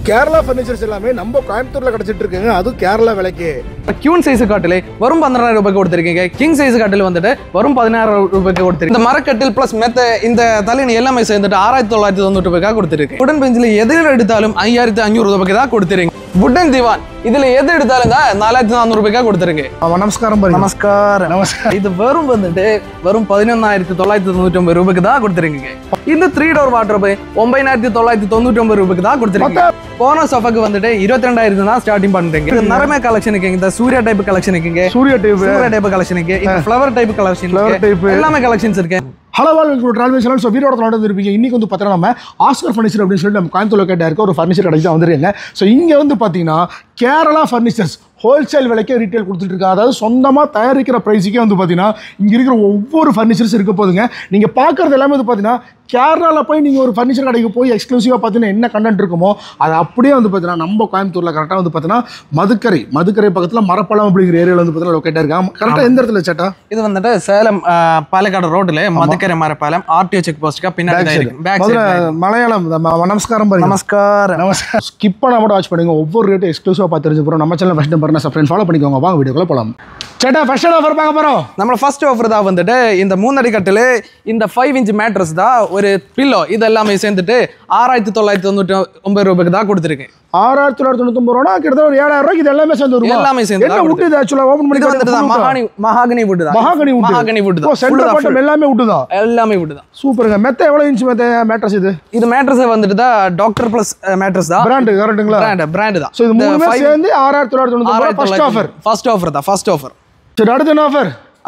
Kerala furnitures எல்லாமே நம்ம கோயம்புத்தூர்ல கிடைச்சிட்டு இருக்குங்க. அதுவும் கேரளா விலைக்கு. கியூன் சைஸ் காட்டிலே வரும் 12,000 ரூபாய்க்கு கொடுத்துருக்கீங்க. கிங் சைஸ் காட்டில் வந்துட்டு வரும் 16,000 ரூபாய்க்கு கொடுத்துருக்கு. இந்த மரக்கட்டில் பிளஸ் மெத்த இந்த தலையணி எல்லாமே சேர்ந்துட்டு 6,990 ரூபாய்க்கு கொடுத்துருக்கு. உடன் பெஞ்சில் எதில் எடுத்தாலும் 5,500 ரூபாய்க்கு தான் கொடுத்துருங்க. வுடன் திவான் இதுல எது எடுத்தாலும் தான் 4,400 ரூபாய்க்கு கொடுத்துருங்க. நமஸ்காரம். நமஸ்காரம். இது வரும் வந்துட்டு வரும் 11,999 ரூபாய்க்கு தான் கொடுத்துருங்க. இந்த 3 டோர் வார்ட்ரோப் 9,999 ரூபாய்க்கு தான் கொடுத்துருங்க. கோனர் சோஃபாக்கு வந்துட்டு 22,000 தான் ஸ்டார்டிங் பண்றீங்க. இது நரமே கலெக்ஷனுக்கு இந்த சூர்யா டைப் கலெக்ஷனுக்கு சூர்யா டைப் கலெக்ஷனுக்கு இந்த ஃப்ளவர் டைப் கலெக்ஷன் எல்லாமே கலெக்ஷன்ஸ் இருக்கு. ஹலோ டிராவல் ஸோ வீரோட நடந்துருப்பீங்க. இன்னைக்கு வந்து பார்த்தீங்கன்னா நம்ம ஆஸ்கர் ஃபர்னிச்சர் அப்படின்னு சொல்லிட்டு நம்ம கோயம்புத்தூர் கேட்டால் இருக்க ஒரு ஃபர்னிச்சர் கடைக்கு தான் வந்துருங்க. ஸோ இங்கே வந்து பார்த்தீங்கன்னா கேரளா ஃபர்னிச்சர்ஸ் ஹோல்சேல் விலைக்கே ரீட்டைல் கொடுத்துட்டு இருக்கா. அதாவது சொந்தமாக தயாரிக்கிற ப்ரைஸுக்கே வந்து பார்த்தீங்கன்னா இங்கே இருக்கிற ஒவ்வொரு ஃபர்னிச்சர்ஸ் இருக்க போதுங்க. நீங்கள் பார்க்குறது எல்லாமே வந்து பார்த்தீங்கன்னா கேரளாவில் போய் நீங்கள் ஒரு ஃபர்னிச்சர் கடைக்கு போய் எக்ஸ்க்ளூசிவாக பார்த்தீங்கன்னா என்ன கண்டென்ட் இருக்குமோ அது அப்படியே வந்து பார்த்தீங்கன்னா நம்ம கோயம்புத்தூரில் கரெக்டாக வந்து பார்த்தீங்கன்னா மதுக்கரை பக்கத்தில் மரப்பழம் அப்படிங்கிற ஏரியாவில் வந்து பார்த்தீங்கன்னா லொக்கேட்டாக இருக்காங்க. கரெக்டாக எந்த இடத்துல சேட்டா? இது வந்துட்டு சேலம் பாலக்காடு ரோட்டில் மதுக்கரை மரப்பாலம் ஆர்டிஓ செக் போஸ்ட்டுக்கு பின்னாடி மலையாளம். நமஸ்காரம். நமஸ்காரம். ஸ்கிப் பண்ணாம மட்டும் வாட்ச் பண்ணுங்க. ஒவ்வொரு ரேட்டும் எக்ஸ்க்ளூசிவாக பார்த்து தெரிஞ்சு போகிறோம். நம்ம சேனல் ஃபஸ்ட்டு பாருங்க, சப்ஸ்கிரைப் ஃபாலோ பண்ணிக்கோங்க. வாங்க வீடியோக்குள்ள போகலாம். சேட்டா ஃபர்ஸ்ட் ஆஃபர் பார்க்க போகிறோம். நம்மளோட ஃபர்ஸ்ட் ஆஃபர் தான் வந்துட்டு இந்த 3 அடி கட்டில் இந்த 5 இன்ச் மேட்ரஸ் தான் ஒரு பில்லோ இது எல்லாமே சேர்ந்துட்டு 6,999 ரூபாய்க்கு தான் கொடுத்துருக்கு. 6,999 ரூபா கிட்டத்தட்ட ஒரு 7,000 ரூபாய்க்கு இது எல்லாமே சேர்ந்து வரும். எல்லாமே சேர்ந்து என்ன வுட் இது ஆக்சுவலா ஓபன் பண்ணி வந்துட்டு மஹாகனி வுட் தான். மஹாகனி வுட் தான். சென்டர் பாட்டம் எல்லாமே வுட் தான். எல்லாமே வுட் தான். சூப்பர்ங்க. மெத்த எவ்வளவு இன்ச் மெத்த மேட்ரஸ் இது? இது மேட்ரஸ் வந்துட்டு தான் டாக்டர் பிளஸ் மேட்ரஸ் தான். பிராண்ட் கரெக்ட்டுங்களா? பிராண்ட் தான். சோ இது மூணுமே சேர்ந்து 6,999 ஃபர்ஸ்ட் ஆஃபர். First offer. சரி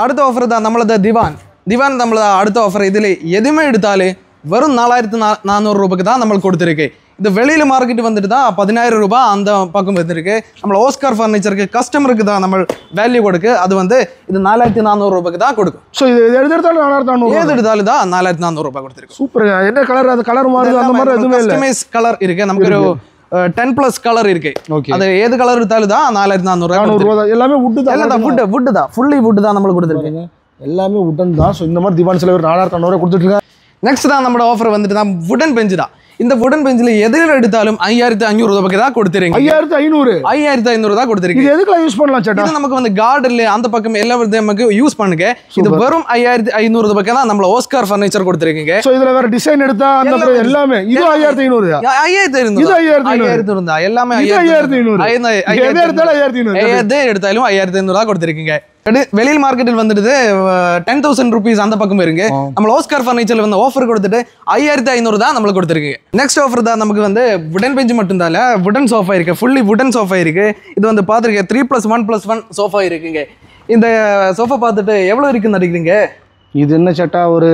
அடுத்த ஆஃபர் தான் நம்மளோட திவான் நம்மளோட அடுத்த ஆஃபர். இதுல எதுவுமே எடுத்தாலே வெறும் 4,400 ரூபாய்க்கு தான் நம்மளுக்கு கொடுத்துருக்கு. இது வெளியில மார்க்கெட் வந்துட்டு தான் 10,000 ரூபாய் அந்த பக்கம் வந்துருக்கு. நம்மள ஓஸ்கார் ஃபர்னிச்சருக்கு கஸ்டமருக்கு தான் நம்ம வேல்யூ கொடுக்கு. அது வந்து இது 4,400 ரூபாய்க்கு தான் கொடுக்கும். ஸோ இது எடுத்தாலும் 4,400 எது எடுத்தாலும் தான் 4,400 ரூபாய் கொடுத்துருக்கு. சூப்பர். என்ன கலர்? அது கலர் மாறுது அந்த மாதிரி எதுவுமே இல்லை. கஸ்டமைஸ் கலர் இருக்கு. நமக்கு ஒரு 10+ கலர் இருக்கு. அது ஏது கலர் எடுத்தாலும் தான் 4,400 ரூபாய். எல்லாமே வுட் தான். எல்லாம் வுட் தான். ஃபுல்லி வுட் தான் நம்மளுக்கு கொடுத்துருக்கு. எல்லாமே வுடன் தான். ஸோ இந்த மாதிரி திவான் சில பேர் 4,400 கொடுத்துட்டு இருக்காங்க. நெக்ஸ்ட் தான் நம்மளோட ஆஃபர் வந்துட்டு தான் வுடன் பெஞ்ச் தான். இந்த வுடன் பெஞ்சில் எதில் எடுத்தாலும் 5,500 ரூபாய்க்கு தான் கொடுத்துருங்க. 5,500 தான் கொடுத்துருக்கு. இது எதுக்குலாம் யூஸ் பண்ணலாம் சேட்டா? இது நமக்கு வந்து கார்டன்ல அந்த பக்கம் எல்லா நமக்கு யூஸ் பண்ணுங்க. இது வெறும் 5,500 ரூபாய்க்கு தான் நம்மள ஓஸ்கார் ஃபர்னிச்சர் கொடுத்துருக்கீங்க. சோ இதுல வேற டிசைன் எடுத்தா அந்த எல்லாமே இது 5,500. 5,500 இது 5,500 தான். எல்லாமே 5,500. எது எடுத்தாலும் 5,500. எது எடுத்தாலும் 5,500 தான் கொடுத்துருக்கீங்க. வெளியில் மார்க்கெட்டில் வந்துட்டு 10,000 rupees அந்த பக்கம் இருங்க. நம்ம ஓஸ்கார் ஃபர்னிச்சர்ல வந்து ஆஃபர் கொடுத்துட்டு 5,500 தான் நம்மளுக்கு கொடுத்துருக்கு. நெக்ஸ்ட் ஆஃபர் தான் நமக்கு வந்து வுடன் பெஞ்ச் மட்டும் தான், வுடன் சோஃபா இருக்கு. ஃபுல்லி வுடன் சோஃபா இருக்கு. இது வந்து பாத்துருக்கேன் 3+1+1 சோஃபா இருக்குங்க. இந்த சோஃபா பார்த்துட்டு எவ்வளவு இருக்குன்னு நினைக்கிறீங்க? இது என்ன சேட்டா ஒரு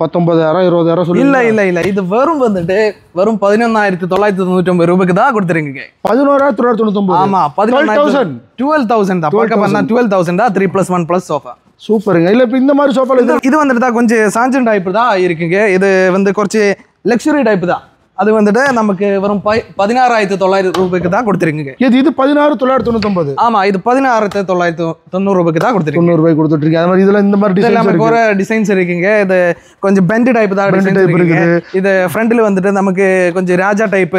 19,000 20,000 சொல்லி? இல்ல இது வெறும் வந்துட்டு வெறும் 11,999 ரூபாய்க்கு தான் கொடுத்துருங்க. 11,999. ஆமா 12,000 தான். பார்க்க பண்ணா 12,000 தான் 3+1+ சோஃபா. சூப்பருங்க. இல்ல இப்ப இந்த மாதிரி சோஃபா இது வந்துட்டு தான் கொஞ்சம் சாஞ்சன் டைப் தான் இருக்குங்க. இது வந்து கொஞ்சம் லக்ஸுரி டைப் தான். அது வந்துட்டு நமக்கு வரும் 16,900 ரூபாய்க்கு தான் கொடுத்துருங்க. இது 16,999. ஆமா இது 16,990 ரூபாய்க்கு தான் கொடுத்துருக்கு. 90 ரூபாய்க்கு கொடுத்துட்டு இருக்கு. அது மாதிரி இதுல இந்த மாதிரி டிசைன் நமக்கு ஒரு டிசைன்ஸ் இருக்குங்க. இது கொஞ்சம் பெண்ட் டைப் தான் டிசைன் இருக்கு. இது ஃப்ரண்ட்ல வந்துட்டு நமக்கு கொஞ்சம் ராஜா டைப்.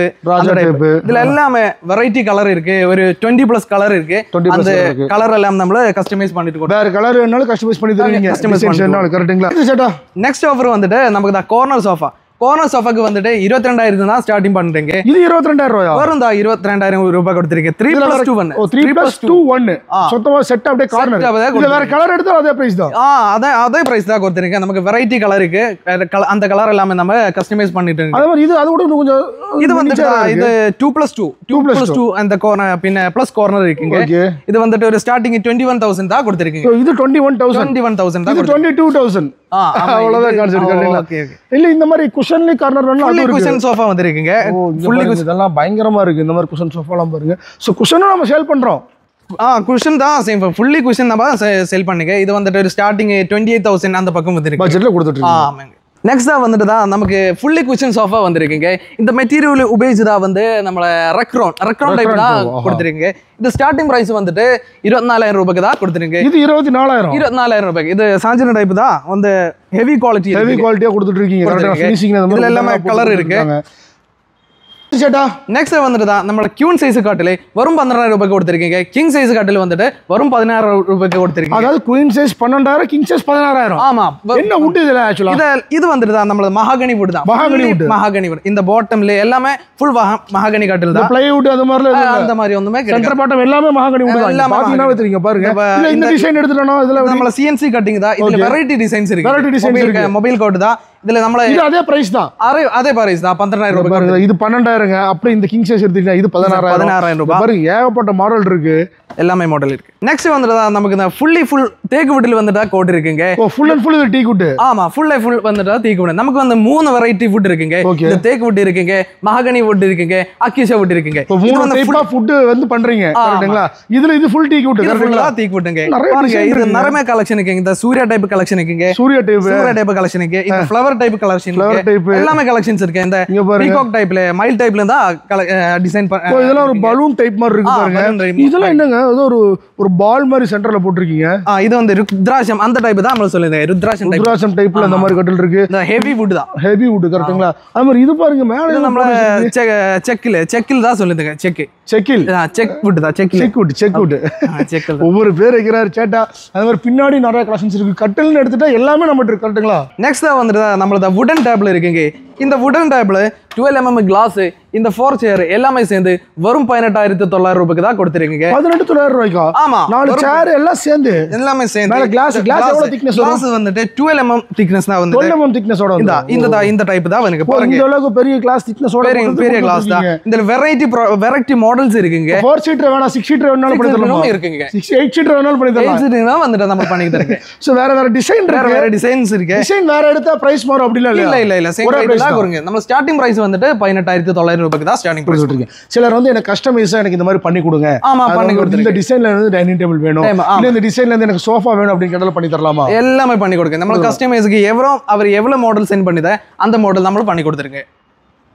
இதுல எல்லாமே வெரைட்டி கலர் இருக்கு. ஒரு 20+ கலர் இருக்கு. அந்த கலர் எல்லாம் நம்மள கஸ்டமைஸ் பண்ணிட்டு கொடுப்போம். வேற கலர் வேணாலும் கஸ்டமைஸ் பண்ணி தருவீங்க. கஸ்டமைஸ் பண்ணாலும் கரெக்ட்டுங்களா? இது சேட்டா நெக்ஸ்ட் ஆஃபர் வந்துட்டு நமக்கு தான் கார்னர் சோஃபா. கார்னர் சோஃபாக்கு வந்துட்டு 22,000 தான் ஸ்டார்டிங் பண்றீங்க. இது 22,000 ரூபாயா? வரும் தான் 22,000 ரூபாய் கொடுத்துருக்கு. 3+2 3+2 சுத்தமா செட் அப்படியே கார்னர். இது வேற கலர் எடுத்தா அதே பிரைஸ் தான். அதே பிரைஸ் தான் கொடுத்துருக்கு. நமக்கு வெரைட்டி கலர் இருக்கு. அந்த கலர் எல்லாமே நம்ம கஸ்டமைஸ் பண்ணிட்டு இருக்கோம். அதே மாதிரி இது அது கூட கொஞ்சம் இது வந்துட்டு இது 2+2 அந்த கார்னர் பின்ன ப்ளஸ் கார்னர் இருக்குங்க. இது வந்துட்டு ஒரு ஸ்டார்டிங் 21,000 தான் கொடுத்துருக்கு. இது 21,000 தான். இது 22,000. அவ்வளவுதான் கான்செப்ட் கரெக்ட்டா? இல்ல இந்த மாதிரி குஷன்லி கார்னர் வேணா அது குஷன் சோஃபா வந்திருக்குங்க. ஃபுல்லி இதெல்லாம் பயங்கரமா இருக்கு. இந்த மாதிரி குஷன் சோஃபாலாம் பாருங்க. சோ குஷனும் நம்ம சேல் பண்றோம். குஷன் தான் சேம் ஃபுல்லி குஷன் நம்ம சேல் பண்ணுங்க. இது வந்துட்டு ஒரு ஸ்டார்டிங் 28,000 அந்த பக்கம் வந்திருக்கு. பட்ஜெட்ல கொடுத்துட்டு இருக்கீங்க. ஆமாங்க. நெக்ஸ்ட் தான் வந்துட்டு தான் நமக்கு ஃபுல்லி குஷன் சோஃபா வந்திருக்குங்க. இந்த மெட்டீரியல் உபயோகிச்சு தான் வந்து நம்மள ரெக்ரோன் டைப் தான் கொடுத்துருங்க. இது ஸ்டார்டிங் பிரைஸ் வந்துட்டு 24,000 ரூபாய்க்கு தான் கொடுத்துருங்க. இது 24,000 ரூபாய்க்கு. இது சாஞ்சன டைப் தான். வந்து ஹெவி குவாலிட்டியா கொடுத்துட்டு இருக்கீங்க. ஃபினிஷிங் இதுல எல்லாமே கலர் இருக்கு. சேட்டா நெக்ஸ்ட் வந்துட்டு தான் நம்ம கியூன் சைஸ் காட்டில் வரும் 12,000 ரூபாய்க்கு கொடுத்துருக்கீங்க. கிங் சைஸ் காட்டில் வந்துட்டு வரும் 16,000 ரூபாய்க்கு கொடுத்துருக்கீங்க. அதாவது குயின் சைஸ் 12,000 கிங் சைஸ் 16,000. ஆமா. என்ன வுட் இதுல ஆக்சுவலா? இது வந்துட்டு தான் நம்மள மஹாகனி வுட் தான். மஹாகனி வுட். இந்த பாட்டம்ல எல்லாமே ஃபுல் மஹாகனி காட்டில் தான். ப்ளைவுட் அது மாதிரி அந்த மாதிரி ஒண்ணுமே கிடையாது. சென்டர் பாட்டம் எல்லாமே மஹாகனி வுட் தான். பாத்தீங்கன்னா தெரியுங்க பாருங்க. இந்த டிசைன் எடுத்துட்டோம். இதுல நம்மள CNC கட்டிங் தான். இதுல வெரைட்டி டிசைன்ஸ் இருக்கு. வெரைட்டி டிசைன்ஸ் இருக்கு. மொபைல் கோட் தான். இதுல நம்மள இது அதே பிரைஸ் தான். அதே பிரைஸ் தான். 12,000 ரூபாய். இது 12,000ங்க. அப்படி இந்த கிங் சைஸ் எடுத்தீங்கன்னா இது 16,000 ரூபாய். பாருங்க ஏகப்பட்ட மாடல் இருக்கு. எல்லாமே மாடல் இருக்கு. நெக்ஸ்ட் வந்துட்டு நமக்கு இந்த ஃபுல் தேக்கு வுட்ல வந்துட்டா கோட் இருக்குங்க. ஓ ஃபுல் அண்ட் ஃபுல் இது டீக் வுட். ஆமா ஃபுல் வந்துட்டா தேக்கு வுட். நமக்கு வந்து 3 வெரைட்டி வுட் இருக்குங்க. இந்த தேக்கு வுட் இருக்குங்க, மஹாகனி வுட் இருக்குங்க, அக்யூஷா வுட் இருக்குங்க. இப்போ 3 டைப் ஆஃப் வுட் வந்து பண்றீங்க கரெக்ட்டுங்களா? இதுல இது ஃபுல் டீக் வுட் கரெக்ட்டுங்களா? தேக்கு வுட்ங்க. பாருங்க இது நிறைய கலெக்ஷன் இருக்குங்க. இந்த சூர்யா டைப் கலெக்ஷன் இருக்குங்க. சூர்யா டைப் கலெக்ஷன் இருக்கு. இந்த ஃப்ளவர் டைப் கலெக்ஷன் இருக்கு. எல்லாமே கலெக்ஷன்ஸ் இருக்கு. இந்த பீகாக் டைப்ல மைல் டைப்ல இருந்தா டிசைன் இதெல்லாம் ஒரு பலூன் டைப் மாதிரி இருக்கு பாருங்க. இதெல்லாம் என்னங்க? அது ஒரு பால் மாதிரி சென்டர்ல போட்டுருக்கீங்க. இது வந்து ருத்ராட்சம் அந்த டைப் தான் நம்ம சொல்லுங்க. ருத்ராட்சம் டைப்ல அந்த மாதிரி கட்டில் இருக்கு. இந்த ஹெவி வுட் தான். ஹெவி வுட் கரெக்ட்டுங்களா? அது மாதிரி இது பாருங்க மேல நம்ம செக்கில் தான் சொல்லுதுங்க. செக்கில் செக் வுட் தான். செக் வுட் ஒவ்வொரு பேர் வைக்கிறாரு சேட்டா. அது மாதிரி பின்னாடி நிறைய கலெக்ஷன்ஸ் இருக்கு. கட்டில்னு எடுத்துட்டா எல்லாமே நம்ம இருக்கு கரெக்ட்டுங்களா? நெக்ஸ்ட் வந்துட்டு நம்மளோட வுடன் டேபிள் இருக்குங்க. இந்த வுடன் டேபிள் 12mm கிளாஸ், இந்த 4 சேர் எல்லாமே சேர்ந்து வரும் 18,900 ரூபாய்க்கு தான் கொடுத்துருக்கீங்க. 18,900 ரூபாய்க்கா? ஆமா 4 சேர் எல்லாம் சேர்ந்து எல்லாமே சேர்ந்து. மேல கிளாஸ் எவ்வளவு திக்னஸ் வரும்? கிளாஸ் வந்துட்டு 12mm திக்னஸ் தான் வந்து 12mm திக்னஸோட இந்த டைப் தான் எனக்கு பாருங்க. இந்த அளவுக்கு பெரிய கிளாஸ் திக்னஸோட பெரிய கிளாஸ் தான். இந்த வெரைட்டி மாடல்ஸ் இருக்குங்க. 4 சீட்டர் வேணா 6 சீட்டர் வேணாலும் பண்ணி தரலாம் இருக்குங்க. 8 சீட்டர் வேணாலும் பண்ணி தரலாம். 8 சீட்டர் தான் வந்துட்டு நம்ம பண்ணி தரேங்க. சோ வேற டிசைன் இருக்கு. வேற டிசைன்ஸ் இருக்கு. டிசைன் வேற எடுத்தா பிரைஸ் மாறும் அப்படி இல்ல சேம் பிரைஸ் தான் வருங்க. நம்ம ஸ்டார்டிங் பிரைஸ் வந்துட்டு 18,900 ரூபாய்க்கு தான் ஸ்டார்டிங் பிரைஸ் இருக்கு. சிலர் வந்து எனக்கு கஸ்டமைஸா எனக்கு இந்த மாதிரி பண்ணி கொடுங்க. ஆமா பண்ணி கொடுங்க. இந்த டிசைன்ல இருந்து டைனிங் டேபிள் வேணும், இல்ல இந்த டிசைன்ல இருந்து எனக்கு சோஃபா வேணும் அப்படி கேட்டால பண்ணி தரலாமா? எல்லாமே பண்ணி கொடுங்க. நம்ம கஸ்டமைஸ்க்கு அவர் எவ்வளவு மாடல் சென்ட் பண்ணிதா அந்த மாடல் நம்ம பண்ணி கொடுத்துருங்க.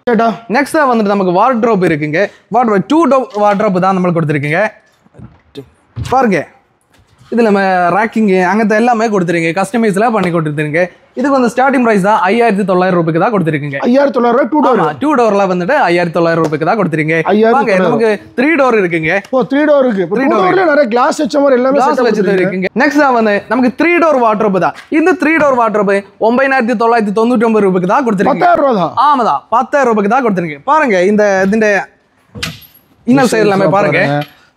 சேட்டா நெக்ஸ்ட் வந்துட்டு நமக்கு வார்ட்ரோப் இருக்குங்க. வார்ட்ரோப் 2 வார்ட்ரோப் தான் நம்ம கொடுத்துருக்கீங்க. பாருங்க இதுல நம்ம ராக்கிங் அங்கத்த எல்லாமே கொடுத்துருங்க. கஸ்டமைஸ்ல பண்ணி கொடுத்துருங்க. இதுக்கு வந்து ஸ்டார்டிங் பிரைஸ் தான் 5,900 ரூபாய்க்கு தான் கொடுத்துருக்கீங்க. 5,900 2 டோர்ல வந்துட்டு 5,900 ரூபாய்க்கு தான் கொடுத்துருங்க. நமக்கு 3 டோர் இருக்குங்க. 3 டோர் இருக்கு. 3 டோர்ல நிறைய கிளாஸ் வச்ச மாதிரி எல்லாமே கிளாஸ் வச்சிட்டு இருக்குங்க. நெக்ஸ்ட் வந்து நமக்கு 3 டோர் வார்ட்ரோப் தான். இந்த 3 டோர் வார்ட்ரோப் 9,999 ரூபாய்க்கு தான் கொடுத்துருக்கீங்க. 10,000 ரூபாய் தான். ஆமாதா 10,000 ரூபாய்க்கு தான் கொடுத்துருக்கீங்க. பாருங்க இந்த இன்னர் சைடு எல்லாமே பாருங்க.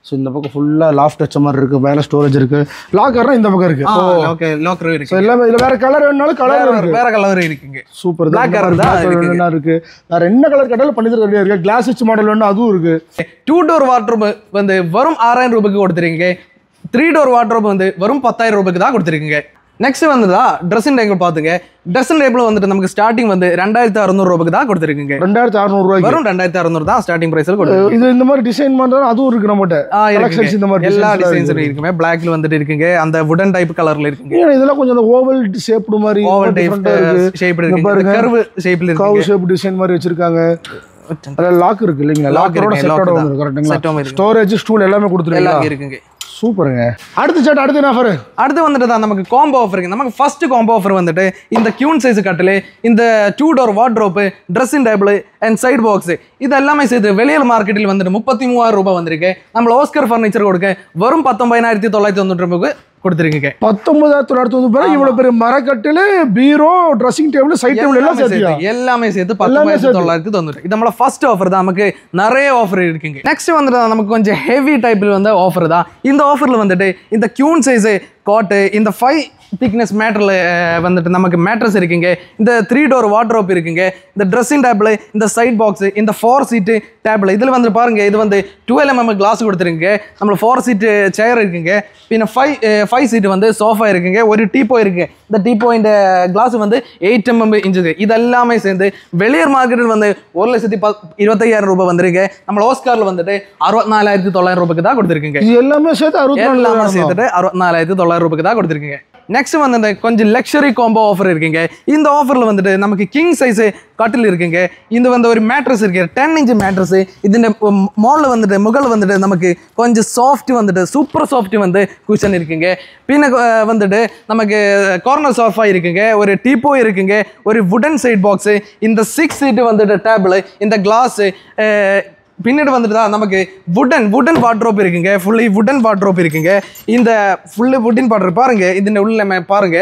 சோ இந்த பக்கம் ஃபுல்லா லாஃப்ட் வச்ச மாதிரி இருக்கு. மேல ஸ்டோரேஜ் இருக்கு. லாக்கர்னா இந்த பக்கம் இருக்கு. ஓகே லாக்கர் இருக்கு. சோ எல்லாமே இதுல வேற கலர் வேணாலும் கலர் இருக்கு. வேற கலர் இருக்குங்க. சூப்பர். Black கலர் தான் இருக்கு. வேற என்ன கலர் கேட்டாலும் பண்ணி தர ரெடியா இருக்கு. கிளாஸ் வச்ச மாடல் வேணும் அதுவும் இருக்கு. 2 டோர் வார்ட்ரோப் வந்து வரும் 6,000 ரூபாய்க்கு கொடுத்துருக்கீங்க. 3 டோர் வார்ட்ரோப் வந்து வரும் 10,000 ரூபாய்க்கு தான் கொடுத்துருக்கீங்க. நெக்ஸ்ட் வந்துதா ட்ரெஸ்ஸிங் டேபிள் பாத்துங்க. ட்ரெஸ்ஸிங் டேபிள் வந்துட்டு நமக்கு ஸ்டார்டிங் வந்து 2,600 ரூபாய்க்கு தான் கொடுத்துருக்கீங்க. 2,600 ரூபாய்க்கு வரும். 2,600 தான் ஸ்டார்டிங் பிரைஸ்ல கொடுத்துருக்கீங்க. இது இந்த மாதிரி டிசைன் பண்றது அதுவும் இருக்கு நம்மட்ட. கலெக்ஷன்ஸ் இந்த மாதிரி எல்லா டிசைன்ஸும் இருக்குமே. பிளாக்ல வந்துட்டு இருக்குங்க. அந்த வுடன் டைப் கலர்ல இருக்குங்க. இதெல்லாம் கொஞ்சம் அந்த ஓவல் ஷேப்டு மாதிரி ஓவல் டைப் ஷேப்ல இருக்கு. கர்வ் ஷேப்ல இருக்கு. கர்வ் ஷேப் டிசைன் மாதிரி வச்சிருக்காங்க. அதுல லாக் இருக்கு இல்லீங்களா? லாக்கரோட செட்டோட வந்து கரெக்ட்டுங்களா? ஸ்டோரேஜ் ஸ்டூல் எல்லாமே கொடுத்துருக்கீங்க. எல்லாம் இருக்குங்க. சூப்பருங்க. அடுத்து என்ன ஆஃபர்? அடுத்து வந்துட்டு தான் நமக்கு காம்போ ஆஃபர் இருக்கு. நமக்கு ஃபர்ஸ்ட் காம்போ ஆஃபர் வந்துட்டு இந்த கியூன் சைஸ் கட்டில், இந்த 2 door wardrobe, dressing table and side box இது எல்லாமே சேர்த்து வெளியில் மார்க்கெட்டில் வந்துட்டு 33,000 ரூபாய் வந்திருக்கு. நம்ம ஓஸ்கர் ஃபர்னிச்சர் கொடுக்க வரும் 19,990 ரூபாய்க்கு கொடுத்துருக்கீங்க. 19,990 இவ்வளவு பெரிய மரக்கட்டில், பீரோ, ட்ரெஸ்ஸிங் டேபிள், சைட் டேபிள் எல்லாம் சேர்த்து எல்லாமே சேர்த்து 19,990. இது நம்மளோட ஃபர்ஸ்ட் ஆஃபர் தான். நமக்கு நிறைய ஆஃபர் இருக்குங்க. நெக்ஸ்ட் வந்துட்டு நமக்கு கொஞ்சம் ஹெவி டைப்பில் வந்து ஆஃபர் தான். இந்த ஆஃபரில் வந்துட்டு இந்த கியூன் சைஸ் காட்டு, இந்த 5 திக்னஸ் மேட்டரில் வந்துட்டு நமக்கு மேட்ரஸ் இருக்குங்க. இந்த 3 டோர் வார்ட்ரோப் இருக்குங்க. இந்த ட்ரெஸ்ஸிங் டேபிள், இந்த சைட் பாக்ஸ், இந்த 4 சீட்டு டேபிள் இதில் வந்து பாருங்க. இது வந்து 12mm கிளாஸ் கொடுத்துருங்க. நம்மள 4 சீட்டு சேர் இருக்குங்க. பின்ன 5 சீட்டு வந்து சோஃபா இருக்குங்க. ஒரு டீப்போ இருக்கு. இந்த டீப்போ இந்த கிளாஸ் வந்து 8mm இன்ச்சு. இதெல்லாமே சேர்ந்து வெளியர் மார்க்கெட்டில் வந்து 1,25,000 ரூபாய் வந்திருக்கு. நம்ம ஓஸ்கார்ல வந்துட்டு 64,900 ரூபாய்க்கு தான் கொடுத்துருக்குங்க. எல்லாமே சேர்த்து 64,900 ரூபாய்க்கு தான் கொடுத்துருக்கீங்க. நெக்ஸ்ட் வந்து கொஞ்சம் லக்ஸரி காம்போ ஆஃபர் இருக்குங்க. இந்த ஆஃபரில் வந்துட்டு நமக்கு கிங் சைஸு கட்டில் இருக்குங்க. இது வந்து ஒரு மேட்ரஸ் இருக்கு, 10 இன்ச் மேட்ரஸ். இதுல மால்ல வந்துட்டு முகல் வந்துட்டு நமக்கு கொஞ்சம் சாஃப்ட் வந்துட்டு சூப்பர் சாஃப்ட் வந்து குஷன் இருக்குங்க. பின்ன வந்துட்டு நமக்கு கார்னர் சோஃபா இருக்குங்க, ஒரு டீப்போ இருக்குங்க, ஒரு வுடன் சைட் பாக்ஸு, இந்த 6 சீட் வந்துட்டு டேபிள், இந்த கிளாஸு, பின்னாடி வந்துட்டு தான் நமக்கு வுடன் வார்ட்ரோப் இருக்குங்க. ஃபுல்லி வுடன் வார்ட்ரோப் இருக்குங்க. இந்த ஃபுல்லு வுடன் வார்ட்ரோப் பாருங்க. இதுல உள்ள பாருங்க,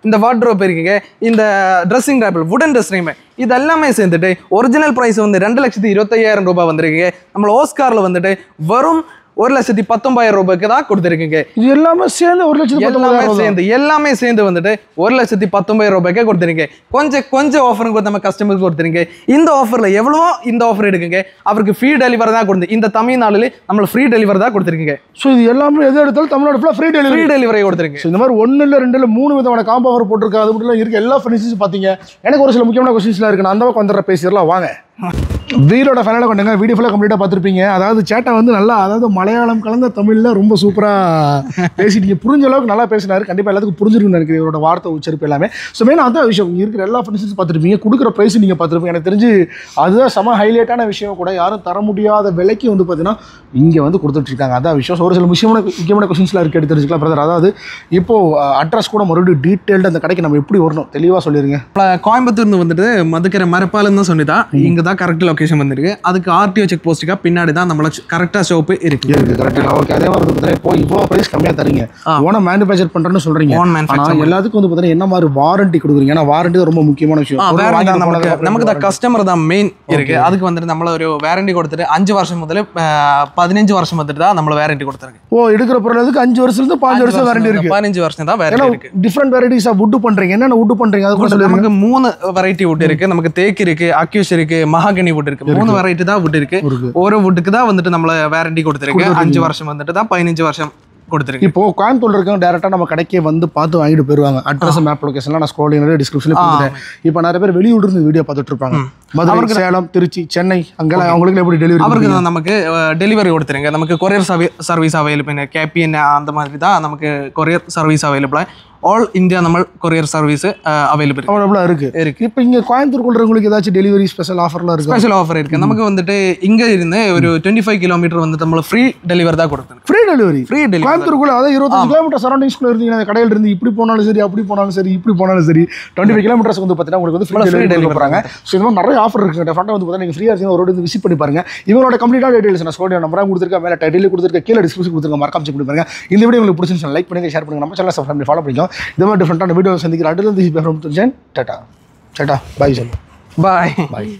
இந்த வார்ட்ரோப் இருக்குங்க. இந்த ட்ரெஸ்ஸிங் டேபிள் வுடன் ட்ரெஸ்ஸிங், இது எல்லாமே சேர்ந்துட்டு ஒரிஜினல் ப்ரைஸ் வந்து 2,25,000 ரூபாய் வந்திருக்குங்க. நம்ம ஓஸ்காரில் வந்துட்டு வரும் 1,19,000 ரூபாய்க்கு தான் கொடுத்துருக்குங்க. இது எல்லாமே சேர்ந்து 1,19,000 எல்லாமே சேர்ந்து வந்துட்டு 1,19,000 ரூபாய்க்கே கொடுத்துருங்க. கொஞ்சம் ஆஃபருங்க நம்ம கஸ்டமருக்கு கொடுத்துருங்க. இந்த ஆஃபரில் எவ்வளவோ இந்த ஆஃபர் எடுக்குங்க. அவருக்கு ஃப்ரீ டெலிவரி தான் கொடுத்து, இந்த தமிழ்நாடுல நம்மளுக்கு ஃப்ரீ டெலிவரி தான் கொடுத்துருக்கீங்க. ஸோ இது எல்லாமே எது எடுத்தாலும் தமிழ்நாடு ஃபுல்லாக ஃப்ரீ டெலிவரி கொடுத்துருங்க. ஸோ இந்த மாதிரி 1 இல்லை 2 இல்லை 3 விதமான காம்போ ஆஃபர் போட்டிருக்காங்க. அது மட்டும் இருக்க எல்லா ஃபர்னிச்சர்ஸும் பார்த்தீங்க. எனக்கு ஒரு சில முக்கியமான கொஸ்டின்ஸ்லாம் இருக்கு. நான் அந்த பக்கம் வந்துடுற பேசிடலாம் வாங்க. வீரோட ஃபைனலாக கொண்டுங்க. வீடியோ ஃபுல்லாக கம்ப்ளீட்டாக பார்த்துருப்பீங்க. அதாவது சேட்டை வந்து நல்லா, அதாவது மலையாளம் கலந்த தமிழில் ரொம்ப சூப்பராக பேசிட்டீங்க. புரிஞ்ச அளவுக்கு நல்லா பேசினாரு. கண்டிப்பாக எல்லாத்துக்கும் புரிஞ்சிருக்குன்னு நினைக்கிறேன் இவரோட வார்த்தை உச்சரிப்பு எல்லாமே. ஸோ மெயினாக அதான் விஷயம். இங்கே இருக்கிற எல்லா ஃபர்னிச்சர்ஸ் பார்த்துருப்பீங்க, கொடுக்குற ப்ரைஸ் நீங்கள் பார்த்துருப்பீங்க. எனக்கு தெரிஞ்சு அதுதான் செம ஹைலைட்டான விஷயம் கூட. யாரும் தர முடியாத விலைக்கு வந்து பார்த்தீங்கன்னா இங்கே வந்து கொடுத்துட்ருக்காங்க. அதான் விஷயம். ஸோ ஒரு சில முக்கியமான கொஸ்டின்ஸ்லாம் இருக்குது, எடுத்து தெரிஞ்சுக்கலாம் பிரதர். அதாவது இப்போது அட்ரஸ் கூட மறுபடியும் டீட்டெயில்டு அந்த கடைக்கு நம்ம எப்படி வரணும் தெளிவாக சொல்லிடுங்க. கோயம்புத்தூர்னு வந்துட்டு மதுக்கரை மரப்பாலம் தான் சொன்னிதான். இங்கே தான் கரெக்ட் லொகேஷன் வந்துருக்கு. அதுக்கு RTO செக் போஸ்ட்டுக்கா பின்னாடி தான் நம்மளுக்கு கரெக்டாக ஷாப்பு இருக்கு. கரெக்டாக ஓகே. அதே மாதிரி வந்து இப்போ இவ்வளோ ப்ரைஸ் கம்மியாக தரீங்க, ஓனை மேனுஃபேக்சர் பண்ணுறேன்னு சொல்கிறீங்க. எல்லாத்துக்கும் வந்து பார்த்தீங்கன்னா என்ன மாதிரி வாரண்டி கொடுக்குறீங்க? ஏன்னா வாரண்டி ரொம்ப முக்கியமான விஷயம். நமக்கு தான் கஸ்டமர் தான் மெயின் இருக்கு. அதுக்கு வந்துட்டு நம்மள ஒரு வாரண்டி கொடுத்துட்டு 5 வருஷம் முதல்ல 15 வருஷம் வந்துட்டு தான் நம்மள வாரண்டி கொடுத்துருக்கு. ஓ, எடுக்கிற பொருளுக்கு 5 வருஷத்துலேருந்து 5 வருஷம் வாரண்டி இருக்கு. 15 வருஷம் தான் வாரண்டி இருக்கு. டிஃப்ரெண்ட் வெரைட்டிஸ் ஆஃப் வுட் பண்றீங்க. என்னென்ன வுட் பண்றீங்க? அது நமக்கு 3 வெரைட்டி வுட் இருக்கு. நமக்கு தேக்கு இருக்கு, அக்யூஸ் இருக்கு, மஹாகனி வுட் இருக்கு. 3 வெரைட்டி தான் வுட் இருக்கு. ஒரு வுட்டுக்கு தான் வந்துட்டு நம்மள வாரண்டி கொடுத்துருக்கு. 5 வருஷம் வந்துட்டு தான் 15 வருஷம் கொடுத்துருக்கு. இப்போ கோயம்புத்தூர்ல இருக்கவங்க டேரக்டா நம்ம கடைக்கே வந்து பார்த்து வாங்கிட்டு போயிருவாங்க. அட்ரஸ், மேப், லொகேஷன்லாம் நான் ஸ்க்ரோலிங்ல டிஸ்கிரிப்ஷன்ல கொடுத்துட்டேன். இப்போ நிறைய பேர் வெளியூர்ல இருந்து வீடியோ பார்த்துட்டு இருப்பாங்க. மதுரை, சேலம், திருச்சி, சென்னை, அங்கெல்லாம் அவங்களுக்கு எப்படி டெலிவரி? அவருக்கு நமக்கு டெலிவரி கொடுத்துருங்க. நமக்கு கொரியர் சர்வீஸ் அவைலபிள், கேபிஎன் அந்த மாதிரி தான் நமக்கு courier service available. All India நம்ம கொரியர் சர்வீஸ் அவைலபிளா இருக்கு. இப்போ இங்க கோயம்புத்தூர்க்குள்ளவங்களுக்கு ஏதாச்சும் டெலிவரி ஸ்பெஷல் ஆஃபர்லாம் இருக்கு? ஸ்பெஷல் ஆஃபர் இருக்கு. நமக்கு வந்துட்டு இங்க இருந்து ஒரு 25 கிலோமீட்டர் வந்து நம்ம ஃப்ரீ டெலிவரி தான் கொடுத்தோம். ஃப்ரீ டெலிவரி கோயம்புத்தூர்க்குள்ள, அதாவது 25 கிலோமீட்டர் சரௌண்டிங்ஸ்குள்ள இருந்தீங்க, அந்த கடையில இருந்து இப்படி போனாலும் சரி, அப்படி போனாலும் சரி, இப்படி போனாலும் சரி, 25 கிலோமீட்டர்ஸ் வந்து பார்த்தீங்கன்னா உங்களுக்கு வந்து ஃப்ரீ டெலிவரி போறாங்க. ஸோ இந்த மாதிரி நிறைய ஆஃபர் இருக்கு. டெஃபரெண்டா வந்து பார்த்தீங்கன்னா நீங்க ஃப்ரீயா இருக்கீங்க, ஒரு வந்து விசிட் பண்ணி பாருங்க. இவங்களோட கம்ப்ளீட்டான டீடைல்ஸ் நான் ஸ்க்ரோல் நம்பரா கொடுத்துருக்கேன், மேல டைட்டில் கொடுத்துருக்கேன், கீழே டிஸ்கிரிப்ஷன் கொடுத்துருக்கேன். மறக்காம செக் பண்ணி பாருங்க. இந்த வீடியோ உங்களுக்கு பிடிச்சிருந்தா லைக் பண்ணுங்க, ஷேர் பண்ணுங்க, நம்ம சேனலை சப்ஸ்கிரைப் ஃபாலோ பண்ணிக்கோங்க. இந்த மாதிரி டிஃபரெண்டான வீடியோ சந்திக்கிற அடுத்த டாடா பாய். பாய்.